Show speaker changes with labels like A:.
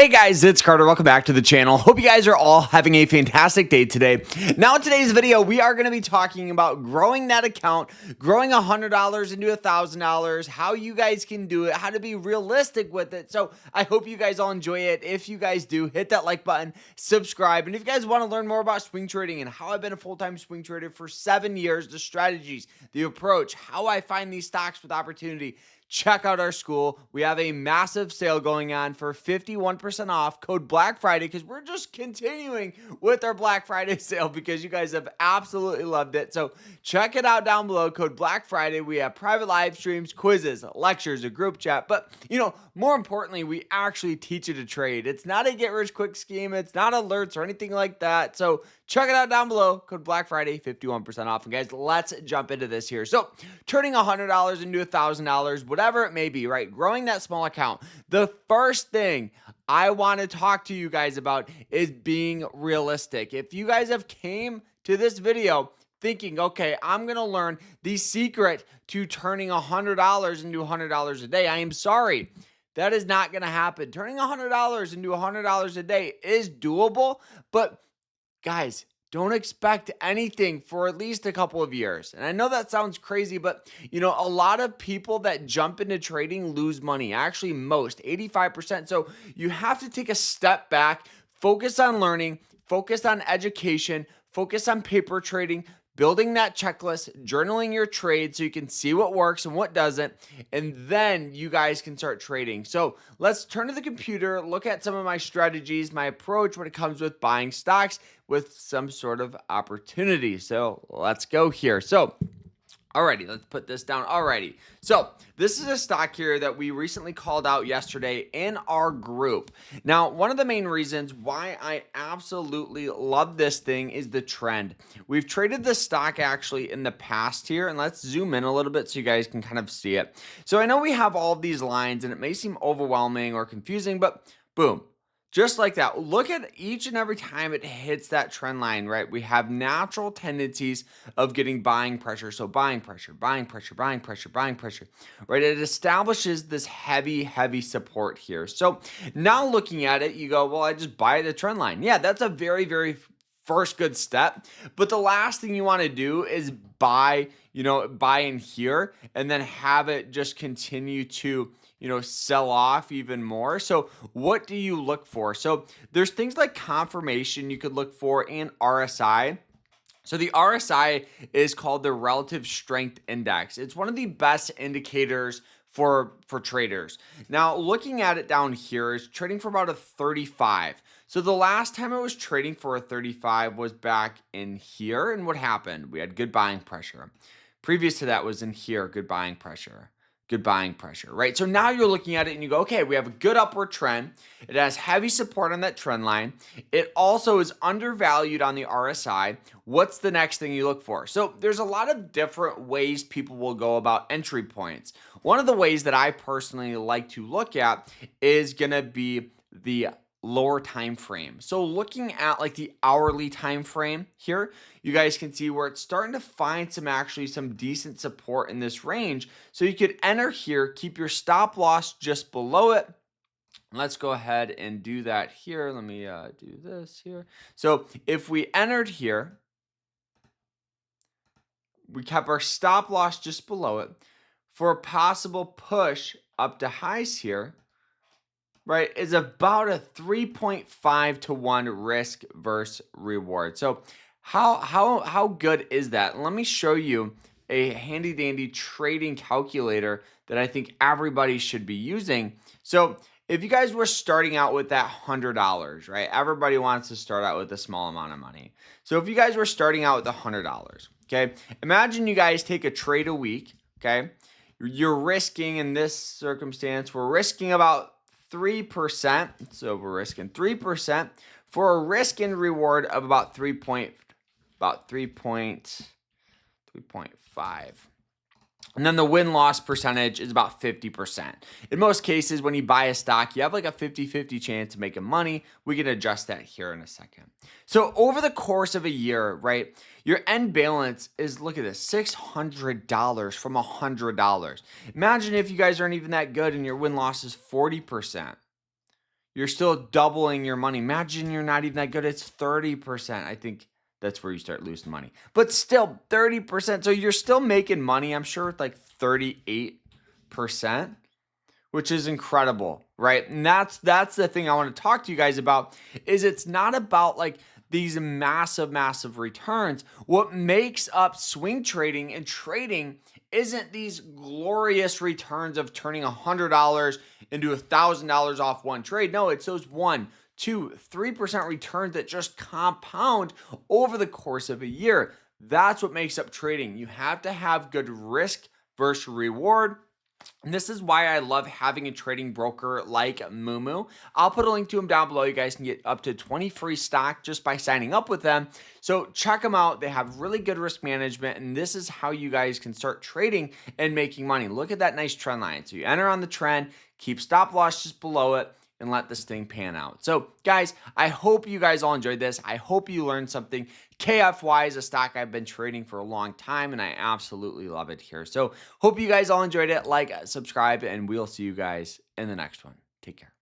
A: Hey guys, it's Carter. Welcome back to the channel. Hope you guys are all having a fantastic day today. Now in today's video, we are going to be talking about growing that account, growing $100 into $1,000, how you guys can do it, how to be realistic with it. So I hope you guys all enjoy it. If you guys do, hit that like button, subscribe. And if you guys want to learn more about swing trading and how I've been a full-time swing trader for 7 years, the strategies, the approach, how I find these stocks with opportunity, check out our school. We have a massive sale going on for 51% off, code Black Friday, because we're just continuing with our Black Friday sale because you guys have absolutely loved it. So check it out down below, code Black Friday. We have private live streams, quizzes, lectures, a group chat. But, more importantly, we actually teach you to trade. It's not a get rich quick scheme. It's not alerts or anything like that. So check it out down below, code Black Friday, 51% off. And guys, let's jump into this here. So turning $100 into $1,000, whatever it may be, right? Growing that small account. The first thing I want to talk to you guys about is being realistic. If you guys have came to this video thinking, okay, I'm going to learn the secret to turning $100 into $100 a day, I am sorry. That is not going to happen. Turning $100 into $100 a day is doable, but guys, don't expect anything for at least a couple of years. And I know that sounds crazy, but a lot of people that jump into trading lose money. Actually, most, 85%. So you have to take a step back, focus on learning, focus on education, focus on paper trading, building that checklist, journaling your trade so you can see what works and what doesn't, and then you guys can start trading. So let's turn to the computer, look at some of my strategies, my approach when it comes with buying stocks with some sort of opportunity. So let's go here. So alrighty, let's put this down. Alrighty. So this is a stock here that we recently called out yesterday in our group. Now, one of the main reasons why I absolutely love this thing is the trend. We've traded this stock actually in the past here, and let's zoom in a little bit so you guys can kind of see it. So I know we have all of these lines and it may seem overwhelming or confusing, but boom. Just like that, look at each and every time it hits that trend line, right? We have natural tendencies of getting buying pressure. So buying pressure, buying pressure, buying pressure, buying pressure, right? It establishes this heavy support here. So now looking at it, you go, well, I just buy the trend line. Yeah, that's a very first good step. But the last thing you want to do is buy in here and then have it just continue to sell off even more. So what do you look for? So there's things like confirmation you could look for and RSI. So the RSI is called the Relative Strength Index. It's one of the best indicators for traders. Now, looking at it down here is trading for about a 35. So the last time it was trading for a 35 was back in here. And what happened? We had good buying pressure. Previous to that was in here, good buying pressure. Good buying pressure, right? So now you're looking at it and you go, okay, we have a good upward trend. It has heavy support on that trend line. It also is undervalued on the RSI. What's the next thing you look for? So there's a lot of different ways people will go about entry points. One of the ways that I personally like to look at is going to be the lower time frame. So looking at like the hourly time frame here, you guys can see where it's starting to find some decent support in this range. So you could enter here, keep your stop loss just below it. Let's go ahead and do that here. Let me do this here. So if we entered here, we kept our stop loss just below it for a possible push up to highs here, right, is about a 3.5 to 1 risk versus reward. So how good is that? Let me show you a handy dandy trading calculator that I think everybody should be using. So if you guys were starting out with that $100, right? Everybody wants to start out with a small amount of money. So if you guys were starting out with $100, okay, imagine you guys take a trade a week, okay? You're risking, in this circumstance, we're risking about 3%. So we're risking 3% for a risk and reward of about 3.5. And then the win-loss percentage is about 50%. In most cases, when you buy a stock, you have like a 50-50 chance of making money. We can adjust that here in a second. So over the course of a year, right, your end balance is, look at this, $600 from $100. Imagine if you guys aren't even that good and your win-loss is 40%. you're still doubling your money. Imagine you're not even that good. It's 30%. I think that's where you start losing money. But still 30%. So you're still making money, I'm sure, with like 38%, which is incredible, right? And that's the thing I want to talk to you guys about is it's not about like these massive returns. What makes up swing trading and trading isn't these glorious returns of turning $100 into $1,000 off one trade. No, it's those 1, 2, 3% returns that just compound over the course of a year. That's what makes up trading. You have to have good risk versus reward. And this is why I love having a trading broker like MOOMOO. I'll put a link to them down below. You guys can get up to 20 free stock just by signing up with them. So check them out. They have really good risk management, and this is how you guys can start trading and making money. Look at that nice trend line. So you enter on the trend, keep stop loss just below it, and let this thing pan out. So guys, I hope you guys all enjoyed this. I hope you learned something. KFY is a stock I've been trading for a long time, and I absolutely love it here. So hope you guys all enjoyed it. Like, subscribe, and we'll see you guys in the next one. Take care.